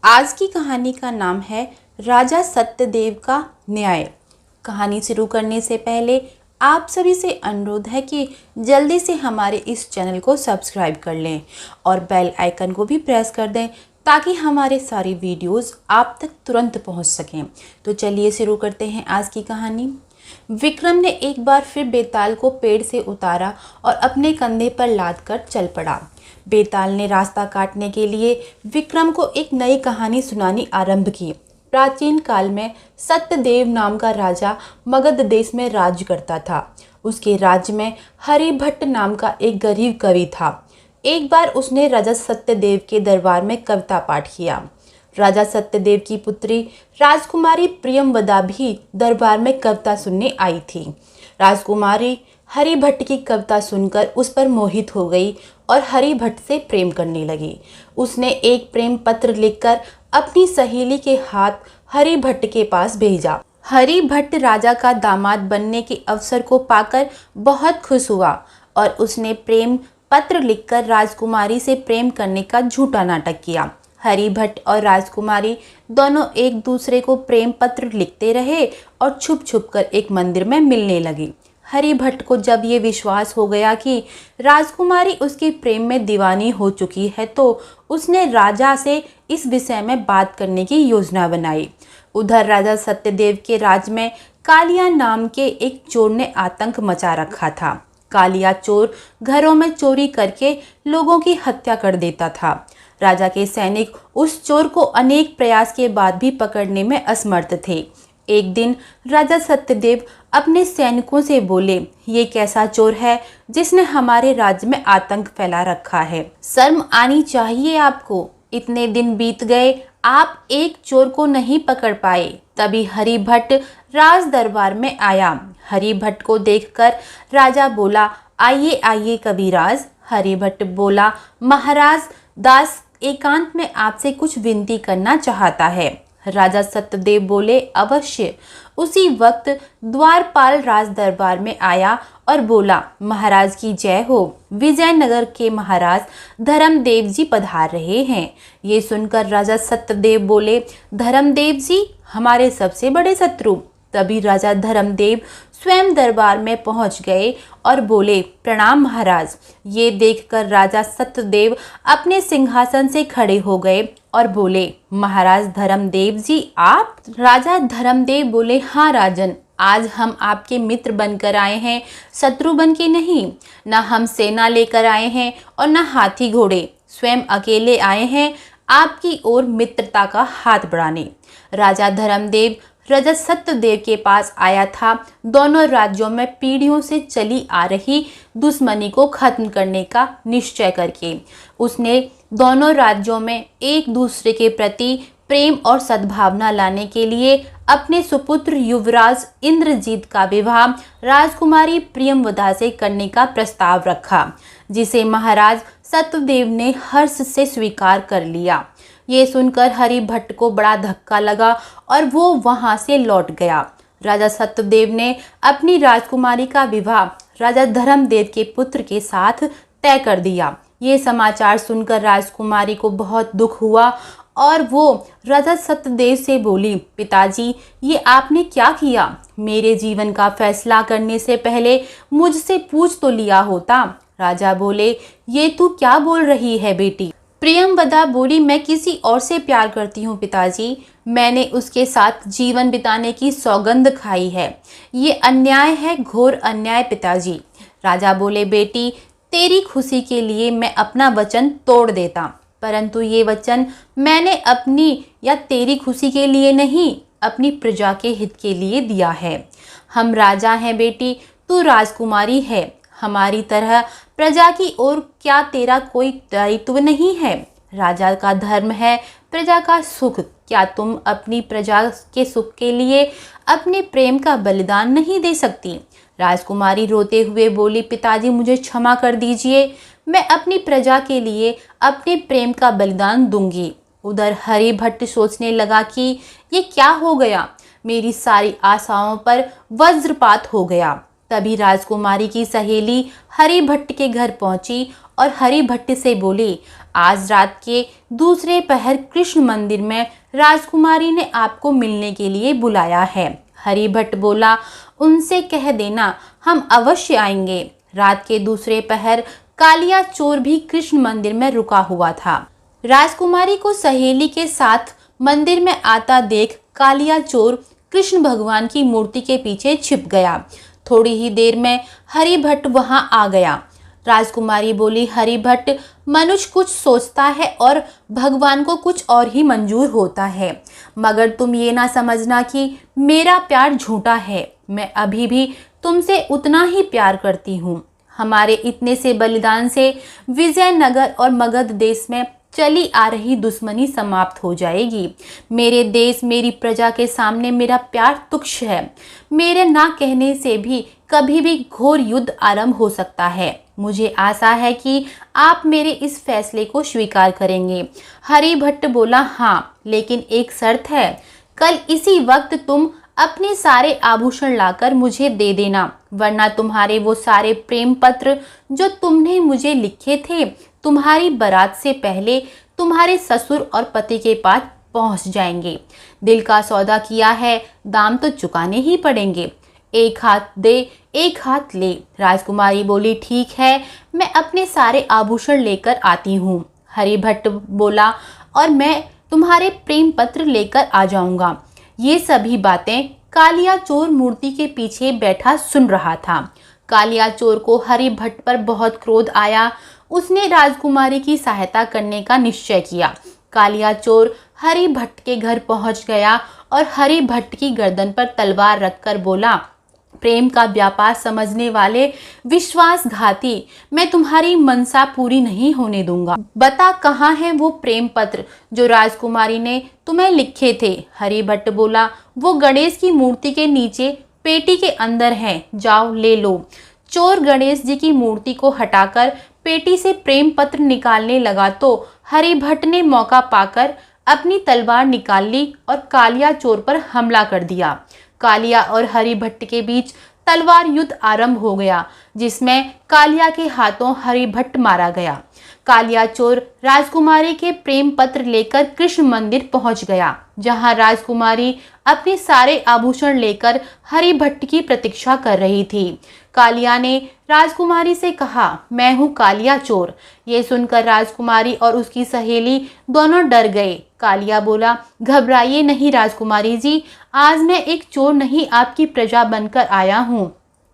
आज की कहानी का नाम है राजा सत्यदेव का न्याय। कहानी शुरू करने से पहले आप सभी से अनुरोध है कि जल्दी से हमारे इस चैनल को सब्सक्राइब कर लें और बेल आइकन को भी प्रेस कर दें ताकि हमारे सारी वीडियोस आप तक तुरंत पहुंच सकें। तो चलिए शुरू करते हैं आज की कहानी। विक्रम ने एक बार फिर बेताल को पेड़ से उतारा और अपने कंधे पर लाद कर चल पड़ा। बेताल ने रास्ता काटने के लिए विक्रम को एक नई कहानी सुनानी आरंभ की। प्राचीन काल में सत्यदेव नाम का राजा मगध देश में राज्य करता था। उसके राज्य में हरिभट्ट नाम का एक गरीब कवि था। एक बार उसने राजा सत्यदेव के दरबार में कविता पाठ किया। राजा सत्यदेव की पुत्री राजकुमारी प्रियंवदा भी दरबार में कविता सुनने आई थी। राजकुमारी हरिभट्ट की कविता सुनकर उस पर मोहित हो गई और हरिभट्ट से प्रेम करने लगी। उसने एक प्रेम पत्र लिखकर अपनी सहेली के हाथ हरिभट्ट के पास भेजा। हरिभट्ट राजा का दामाद बनने के अवसर को पाकर बहुत खुश हुआ और उसने प्रेम पत्र लिखकर राजकुमारी से प्रेम करने का झूठा नाटक किया। हरिभट्ट और राजकुमारी दोनों एक दूसरे को प्रेम पत्र लिखते रहे और छुप छुप कर एक मंदिर में मिलने लगी। हरिभट्ट को जब ये विश्वास हो गया कि राजकुमारी उसके प्रेम में दीवानी हो चुकी है तो उसने राजा से इस विषय में बात करने की योजना बनाई। उधर राजा सत्यदेव के राज्य में कालिया नाम के एक चोर ने आतंक मचा रखा था। कालिया चोर घरों में चोरी करके लोगों की हत्या कर देता था। राजा के सैनिक उस चोर को अनेक प्रयास के बाद भी पकड़ने में असमर्थ थे। एक दिन राजा सत्यदेव अपने सैनिकों से बोले, ये कैसा चोर है जिसने हमारे राज्य में आतंक फैला रखा है। शर्म आनी चाहिए आपको। इतने दिन बीत गए, आप एक चोर को नहीं पकड़ पाए। तभी हरिभट्ट राज दरबार में आया। हरिभट्ट को देखकर राजा बोला, आइए आइए कविराज। हरिभट्ट बोला, महाराज, दास एकांत में आपसे कुछ विनती करना चाहता है। राजा सत्यदेव बोले, अवश्य। उसी वक्त द्वारपाल राज दरबार में आया और बोला, महाराज की जय हो। विजयनगर के महाराज धर्मदेव जी पधार रहे हैं। ये सुनकर राजा सत्यदेव बोले, धर्मदेव जी हमारे सबसे बड़े शत्रु। तभी राजा धर्मदेव स्वयं दरबार में पहुंच गए और बोले, प्रणाम महाराज। ये देखकर राजा सत्यदेव अपने सिंहासन से खड़े हो गए और बोले, महाराज धर्मदेव जी आप? राजा धर्मदेव बोले, हाँ राजन, आज हम आपके मित्र बनकर आए हैं, शत्रु बन के नहीं। न हम सेना लेकर आए हैं और न हाथी घोड़े, स्वयं अकेले आए हैं आपकी ओर मित्रता का हाथ बढ़ाने। राजा धर्मदेव राजा सत्यदेव के पास आया था दोनों राज्यों में पीढ़ियों से चली आ रही दुश्मनी को खत्म करने का निश्चय करके। उसने दोनों राज्यों में एक दूसरे के प्रति प्रेम और सद्भावना लाने के लिए अपने सुपुत्र युवराज इंद्रजीत का विवाह राजकुमारी प्रियंवदा से करने का प्रस्ताव रखा, जिसे महाराज सत्यदेव ने हर्ष से स्वीकार कर लिया। ये सुनकर हरिभट्ट को बड़ा धक्का लगा और वो वहां से लौट गया। राजा सत्यदेव ने अपनी राजकुमारी का विवाह राजा धर्मदेव के पुत्र के साथ तय कर दिया। ये समाचार सुनकर राजकुमारी को बहुत दुख हुआ और वो राजा सत्यदेव से बोली, पिताजी ये आपने क्या किया? मेरे जीवन का फैसला करने से पहले मुझसे पूछ तो लिया होता। राजा बोले, ये तू क्या बोल रही है बेटी? प्रियंवदा बोली, मैं किसी और से प्यार करती हूँ पिताजी। मैंने उसके साथ जीवन बिताने की सौगंध खाई है। ये अन्याय है, घोर अन्याय पिताजी। राजा बोले, बेटी तेरी खुशी के लिए मैं अपना वचन तोड़ देता, परंतु ये वचन मैंने अपनी या तेरी खुशी के लिए नहीं, अपनी प्रजा के हित के लिए दिया है। हम राजा हैं बेटी, तू राजकुमारी है। हमारी तरह प्रजा की ओर क्या तेरा कोई दायित्व नहीं है? राजा का धर्म है प्रजा का सुख। क्या तुम अपनी प्रजा के सुख के लिए अपने प्रेम का बलिदान नहीं दे सकती? राजकुमारी रोते हुए बोली, पिताजी मुझे क्षमा कर दीजिए, मैं अपनी प्रजा के लिए अपने प्रेम का बलिदान दूंगी। उधर हरिभट्ट सोचने लगा कि ये क्या हो गया, मेरी सारी आशाओं पर वज्रपात हो गया। तभी राजकुमारी की सहेली हरिभट्ट के घर पहुंची और हरिभट्ट से बोली, आज रात के दूसरे पहर कृष्ण मंदिर में राजकुमारी ने आपको मिलने के लिए बुलाया है। हरिभट्ट बोला, उनसे कह देना हम अवश्य आएंगे। रात के दूसरे पहर कालिया चोर भी कृष्ण मंदिर में रुका हुआ था। राजकुमारी को सहेली के साथ मंदिर में आता देख कालिया चोर कृष्ण भगवान की मूर्ति के पीछे छिप गया। थोड़ी ही देर में हरिभट्ट वहां आ गया। राजकुमारी बोली, हरिभट्ट, मनुष्य कुछ सोचता है और भगवान को कुछ और ही मंजूर होता है, मगर तुम ये ना समझना कि मेरा प्यार झूठा है। मैं अभी भी तुमसे उतना ही प्यार करती हूँ। हमारे इतने से बलिदान से विजयनगर और मगध देश में चली आ रही दुश्मनी समाप्त हो जाएगी। मेरे देश, मेरी प्रजा के सामने मेरा प्यार तुच्छ है। मेरे ना कहने से भी कभी भी घोर युद्ध आरंभ हो सकता है। मुझे आशा है कि आप मेरे इस फैसले को स्वीकार करेंगे। हरिभट्ट बोला, हाँ, लेकिन एक शर्त है। कल इसी वक्त तुम अपने सारे आभूषण लाकर मुझे दे देना, वरना तुम्हारे वो सारे प्रेम पत्र जो तुमने मुझे लिखे थे तुम्हारी बारात से पहले तुम्हारे ससुर और पति के पास पहुंच जाएंगे। दिल का सौदा किया है, दाम तो चुकाने ही पड़ेंगे। एक हाथ दे, एक हाथ ले। राजकुमारी बोली, ठीक है, मैं अपने सारे आभूषण लेकर आती हूँ। हरिभट्ट बोला, और मैं तुम्हारे प्रेम पत्र लेकर आ जाऊंगा। ये सभी बातें कालिया चोर मूर्ति के पीछे बैठा सुन रहा था। कालिया चोर को हरिभट्ट पर बहुत क्रोध आया। उसने राजकुमारी की सहायता करने का निश्चय किया। कालिया चोर हरिभट्ट के घर पहुंच गया और हरिभट्ट की गर्दन पर तलवार रखकर बोला, प्रेम का व्यापार समझने वाले विश्वासघाती, मैं तुम्हारी मनसा पूरी नहीं होने दूंगा। बता, कहाँ है वो प्रेम पत्र जो राजकुमारी ने तुम्हें लिखे थे? हरिभट्ट बोला, वो गणेश की मूर्ति के नीचे पेटी के अंदर है, जाओ ले लो। चोर गणेश जी की मूर्ति को हटाकर पेटी से प्रेम पत्र निकालने लगा तो हरिभट्ट ने मौका पाकर अपनी तलवार निकाल ली और कालिया चोर पर हमला कर दिया। कालिया और हरिभट्ट के बीच तलवार युद्ध आरंभ हो गया, जिसमें कालिया के हाथों हरिभट्ट मारा गया। कालिया चोर राजकुमारी के प्रेम पत्र लेकर कृष्ण मंदिर पहुंच गया, जहां राजकुमारी अपने सारे आभूषण लेकर हरिभट्ट की प्रतीक्षा कर रही थी। कालिया ने राजकुमारी से कहा, मैं हूँ कालिया चोर। ये सुनकर राजकुमारी और उसकी सहेली दोनों डर गए। कालिया बोला, घबराइए नहीं राजकुमारी जी, आज मैं एक चोर नहीं आपकी प्रजा बनकर आया हूँ।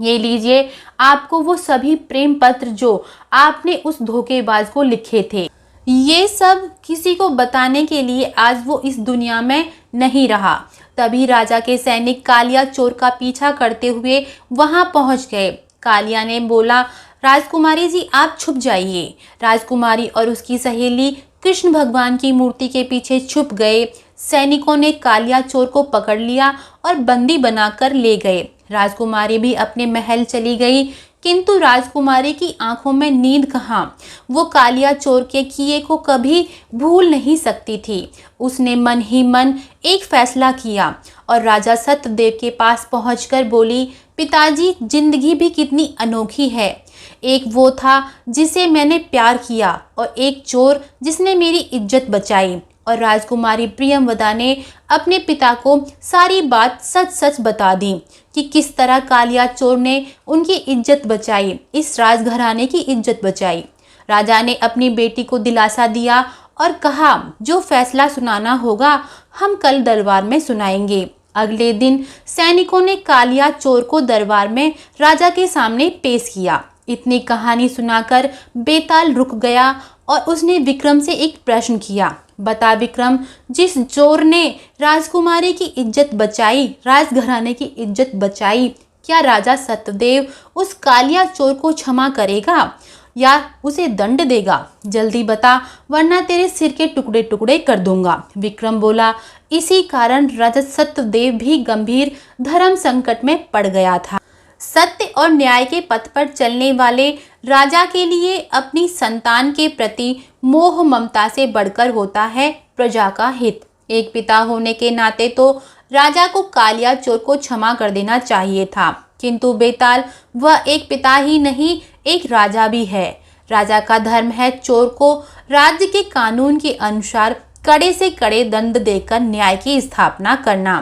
ये लीजिए आपको वो सभी प्रेम पत्र जो आपने उस धोखेबाज को लिखे थे। ये सब किसी को बताने के लिए आज वो इस दुनिया में नहीं रहा। तभी राजा के सैनिक कालिया चोर का पीछा करते हुए वहां पहुंच गए। कालिया ने बोला, राजकुमारी जी आप छुप जाइए। राजकुमारी और उसकी सहेली कृष्ण भगवान की मूर्ति के पीछे छुप गए। सैनिकों ने कालिया चोर को पकड़ लिया और बंदी बनाकर ले गए। राजकुमारी भी अपने महल चली गई, किंतु राजकुमारी की आंखों में नींद कहाँ। वो कालिया चोर के किए को कभी भूल नहीं सकती थी। उसने मन ही मन एक फैसला किया और राजा सत्यदेव के पास पहुंचकर बोली, पिताजी, जिंदगी भी कितनी अनोखी है। एक वो था जिसे मैंने प्यार किया और एक चोर जिसने मेरी इज्जत बचाई। और राजकुमारी प्रियंवदा ने अपने पिता को सारी बात सच सच बता दी कि किस तरह कालिया चोर ने उनकी इज्जत बचाई, इस राजघराने की इज्जत बचाई। राजा ने अपनी बेटी को दिलासा दिया और कहा, जो फैसला सुनाना होगा हम कल दरबार में सुनाएंगे। अगले दिन सैनिकों ने कालिया चोर को दरबार में राजा के सामने पेश किया। इतनी कहानी सुनाकर बेताल रुक गया और उसने विक्रम से एक प्रश्न किया, बता विक्रम, जिस चोर ने राजकुमारी की इज्जत बचाई, राजघराने की इज्जत बचाई, क्या राजा सत्यदेव उस कालिया चोर को क्षमा करेगा या उसे दंड देगा? जल्दी बता, वरना तेरे सिर के टुकड़े टुकड़े कर दूंगा। विक्रम बोला, इसी कारण राजा सत्यदेव भी गंभीर धर्म संकट में पड़ गया था। सत्य और न्याय के पथ पर चलने वाले राजा के लिए अपनी संतान के प्रति मोह ममता से बढ़कर होता है प्रजा का हित। एक पिता होने के नाते तो राजा को कालिया चोर को क्षमा कर देना चाहिए था, किंतु बेताल, वह एक पिता ही नहीं एक राजा भी है। राजा का धर्म है चोर को राज्य के कानून के अनुसार कड़े से कड़े दंड देकर न्याय की स्थापना करना।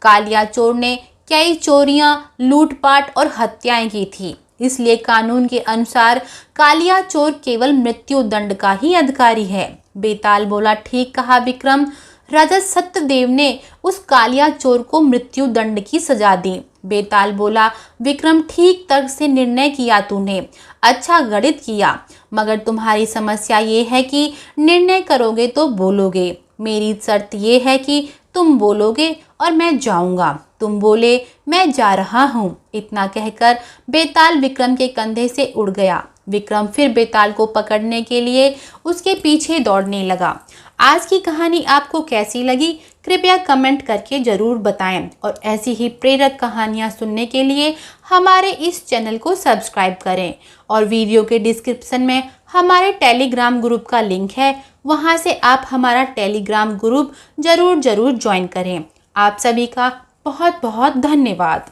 कालिया चोर ने कई चोरियां, लूटपाट और हत्याएं की थी, इसलिए कानून के अनुसार कालिया चोर केवल मृत्यु दंड का ही अधिकारी है। बेताल बोला, ठीक कहा विक्रम। राजा सत्यदेव ने उस कालिया चोर को मृत्यु दंड की सजा दी। बेताल बोला, विक्रम ठीक तर्क से निर्णय किया तूने, अच्छा गणित किया, मगर तुम्हारी समस्या ये है कि निर्णय करोगे तो बोलोगे। मेरी शर्त ये है कि तुम बोलोगे और मैं जाऊंगा, तुम बोले मैं जा रहा हूँ। इतना कहकर बेताल विक्रम के कंधे से उड़ गया। विक्रम फिर बेताल को पकड़ने के लिए उसके पीछे दौड़ने लगा। आज की कहानी आपको कैसी लगी कृपया कमेंट करके ज़रूर बताएं और ऐसी ही प्रेरक कहानियां सुनने के लिए हमारे इस चैनल को सब्सक्राइब करें और वीडियो के डिस्क्रिप्शन में हमारे टेलीग्राम ग्रुप का लिंक है, वहां से आप हमारा टेलीग्राम ग्रुप ज़रूर ज्वाइन करें। आप सभी का बहुत बहुत धन्यवाद।